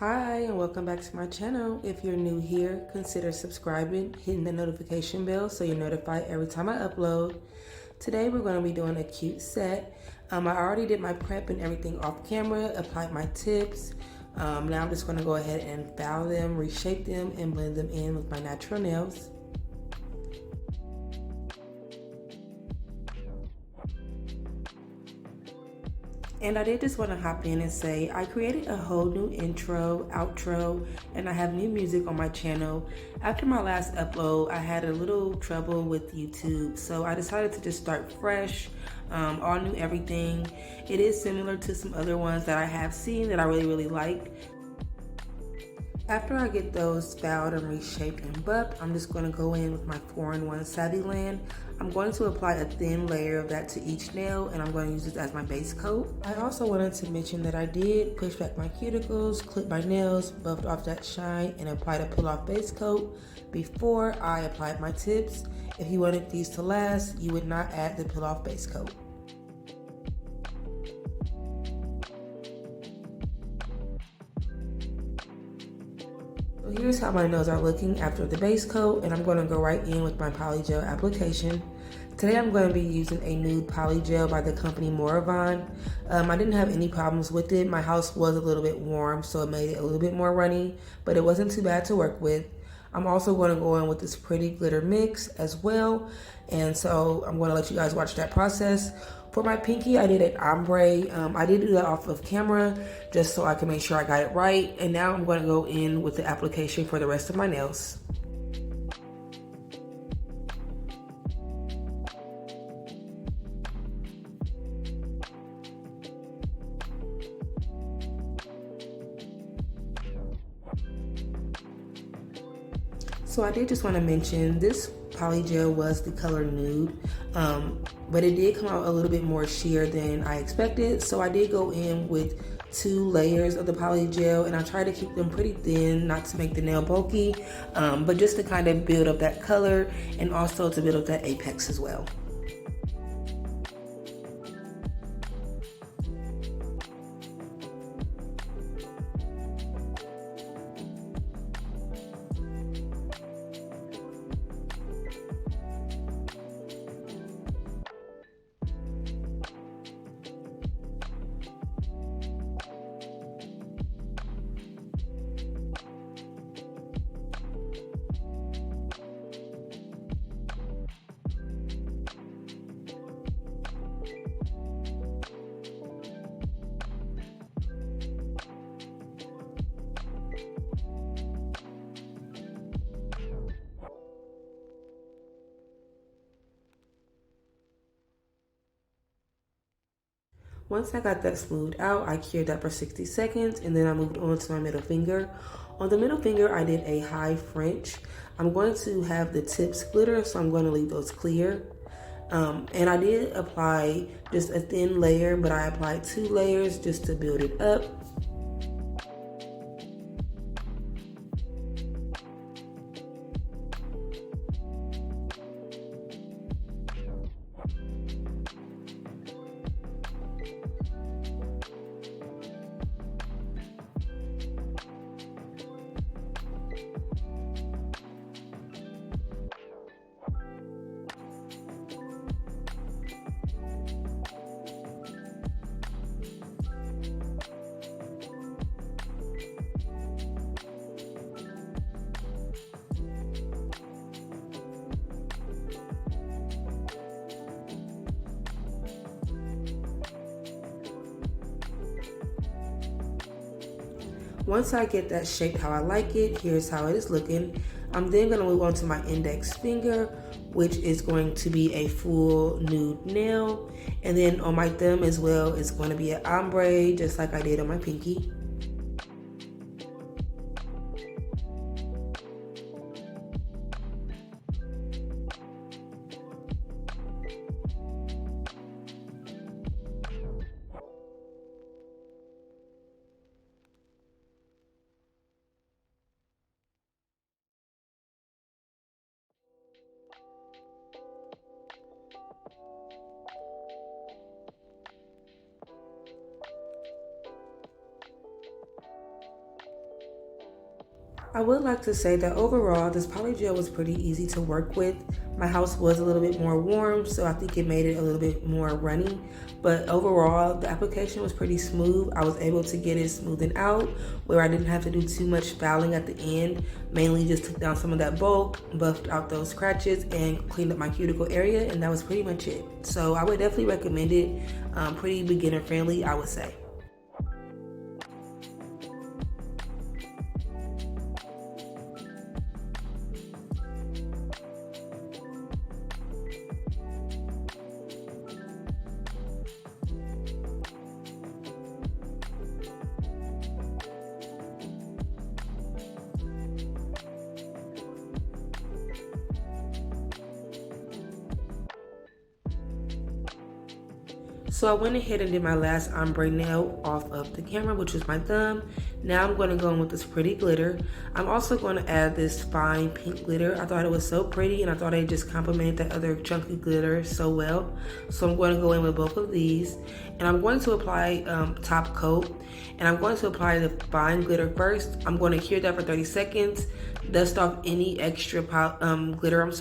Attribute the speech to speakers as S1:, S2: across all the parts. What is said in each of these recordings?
S1: Hi and welcome back to my channel. If you're new here, consider subscribing, hitting the notification bell so you're notified every time I upload. Today we're going to be doing a cute set. I already did my prep and everything off camera, applied my tips. Now I'm just going to go ahead and file them, reshape them, and blend them in with my natural nails. And I did just want to hop in and say I created a whole new intro, outro, and I have new music on my channel. After my last upload, I had a little trouble with YouTube, so I decided to just start fresh, all new everything. It is similar to some other ones that I have seen that I really like. After I get those filed and reshaped and buffed, I'm just going to go in with my 4-in-1 Savvy Land. I'm going to apply a thin layer of that to each nail, and I'm going to use this as my base coat. I also wanted to mention that I did push back my cuticles, clip my nails, buffed off that shine, and applied a peel-off base coat before I applied my tips. If you wanted these to last, you would not add the peel-off base coat. So here's how my nails are looking after the base coat, and I'm going to go right in with my Polygel application. Today I'm going to be using a Nude Polygel by the company Morovan. I didn't have any problems with it. My house was a little bit warm, so it made it a little bit more runny, but it wasn't too bad to work with. I'm also going to go in with this pretty glitter mix as well, and so I'm going to let you guys watch that process. For my pinky, I did an ombre. I did do that off of camera just so I can make sure I got it right. And now I'm going to go in with the application for the rest of my nails. So I did just want to mention this Polygel was the color Nude, but it did come out a little bit more sheer than I expected. So I did go in with 2 layers of the Polygel, and I try to keep them pretty thin, not to make the nail bulky, but just to kind of build up that color and also to build up that apex as well. Once I got that smoothed out, I cured that for 60 seconds, and then I moved on to my middle finger. On the middle finger, I did a high French. I'm going to have the tips glitter, so I'm going to leave those clear. And I did apply just a thin layer, but I applied 2 layers just to build it up. Once I get that shaped how I like it, here's how it is looking. I'm then going to move on to my index finger, which is going to be a full nude nail. And then on my thumb as well, it's going to be an ombre, just like I did on my pinky. I would like to say that overall, this polygel was pretty easy to work with. My house was a little bit more warm, so I think it made it a little bit more runny. But overall, the application was pretty smooth. I was able to get it smoothened out where I didn't have to do too much fouling at the end. Mainly just took down some of that bulk, buffed out those scratches, and cleaned up my cuticle area, and that was pretty much it. So I would definitely recommend it. Pretty beginner friendly, I would say. So I went ahead and did my last ombre nail off of the camera, which was my thumb. Now I'm going to go in with this pretty glitter. I'm also going to add this fine pink glitter. I thought it was so pretty and I thought it just complemented that other chunky glitter so well. So I'm going to go in with both of these. And I'm going to apply top coat. And I'm going to apply the fine glitter first. I'm going to cure that for 30 seconds. Dust off any extra glitter, and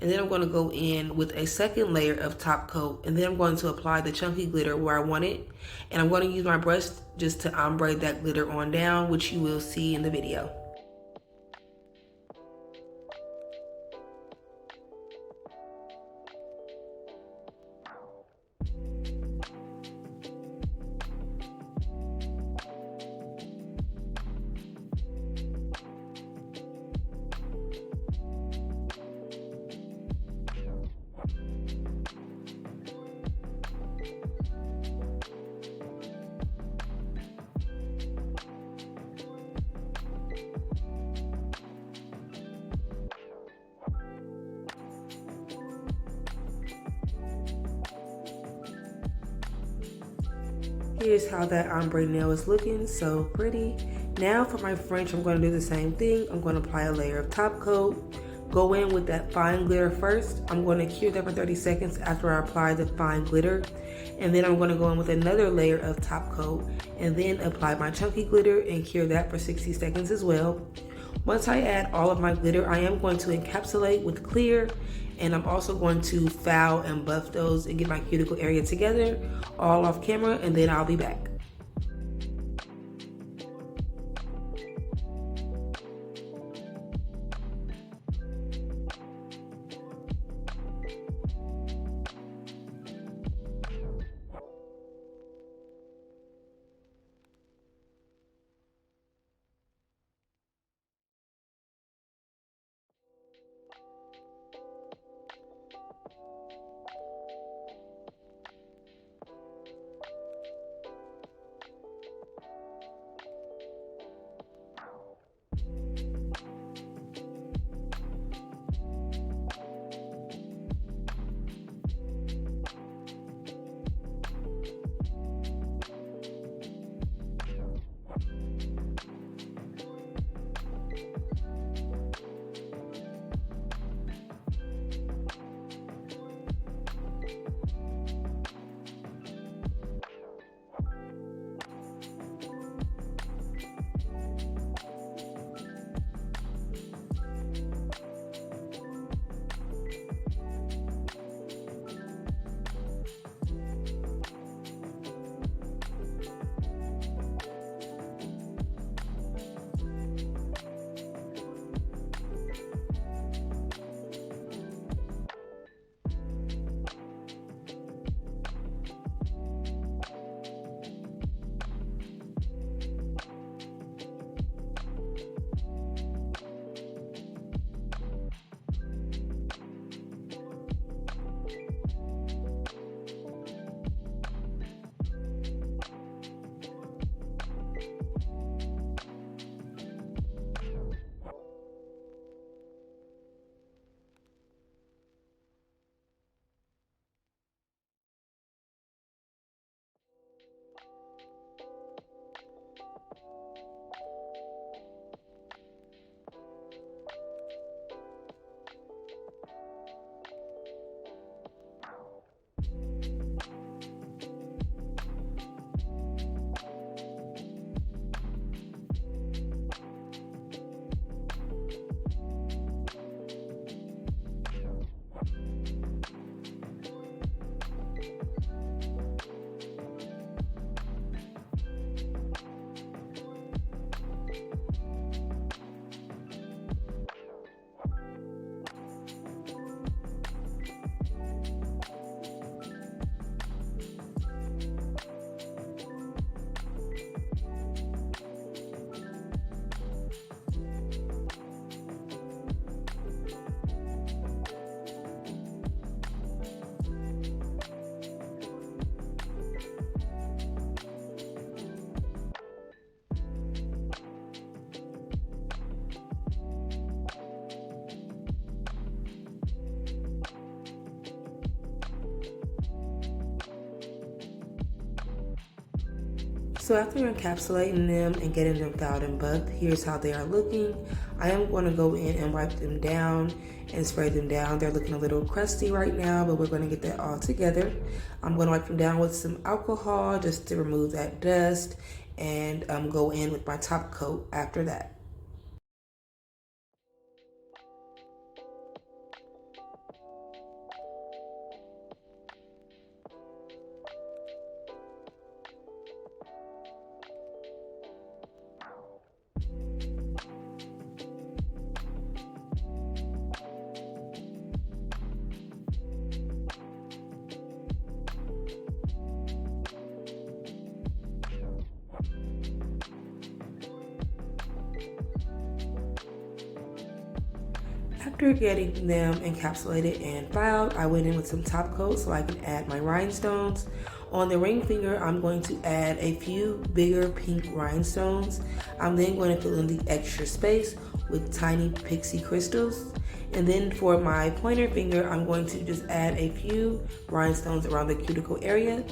S1: then I'm going to go in with a second layer of top coat, and then I'm going to apply the chunky glitter where I want it, and I'm going to use my brush just to ombre that glitter on down, which you will see in the video. Here's how that ombre nail is looking, so pretty. Now for my French, I'm going to do the same thing. I'm going to apply a layer of top coat, go in with that fine glitter first. I'm going to cure that for 30 seconds after I apply the fine glitter. And then I'm going to go in with another layer of top coat and then apply my chunky glitter and cure that for 60 seconds as well. Once I add all of my glitter, I am going to encapsulate with clear, and I'm also going to foul and buff those and get my cuticle area together all off camera, and then I'll be back. So after encapsulating them and getting them fouled and buffed, here's how they are looking. I am going to go in and wipe them down and spray them down. They're looking a little crusty right now, but we're going to get that all together. I'm going to wipe them down with some alcohol just to remove that dust and go in with my top coat after that. After getting them encapsulated and filed, I went in with some top coat so I can add my rhinestones. On the ring finger, I'm going to add a few bigger pink rhinestones. I'm then going to fill in the extra space with tiny pixie crystals. And then for my pointer finger, I'm going to just add a few rhinestones around the cuticle area.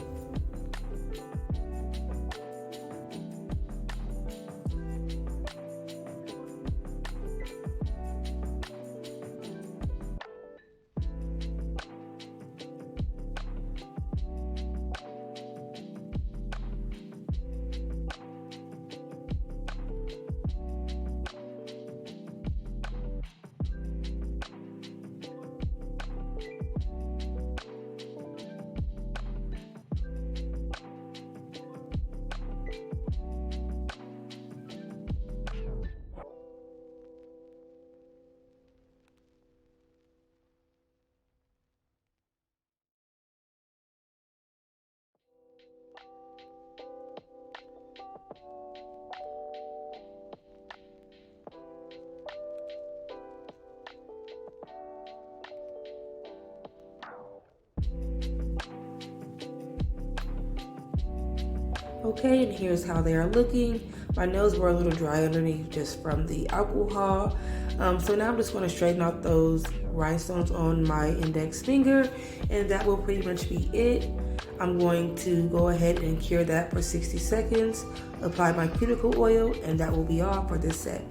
S1: Okay, and here's how they are looking. My nails were a little dry underneath just from the alcohol. So now I'm just going to straighten out those rhinestones on my index finger, and that will pretty much be it. I'm going to go ahead and cure that for 60 seconds, apply my cuticle oil, and that will be all for this set.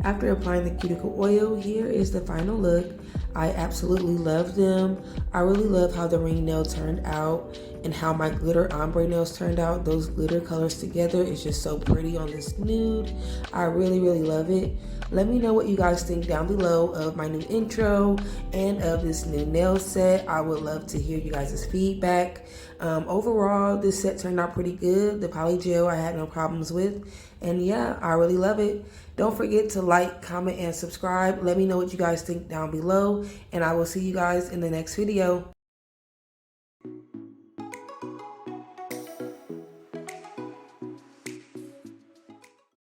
S1: After applying the cuticle oil, here is the final look. I absolutely love them. I really love how the ring nail turned out and how my glitter ombre nails turned out. Those glitter colors together is just so pretty on this nude. I really love it. Let me know what you guys think down below of my new intro and of this new nail set. I would love to hear you guys' feedback. Overall, this set turned out pretty good. The polygel I had no problems with. And yeah, I really love it. Don't forget to like, comment, and subscribe. Let me know what you guys think down below. And I will see you guys in the next video.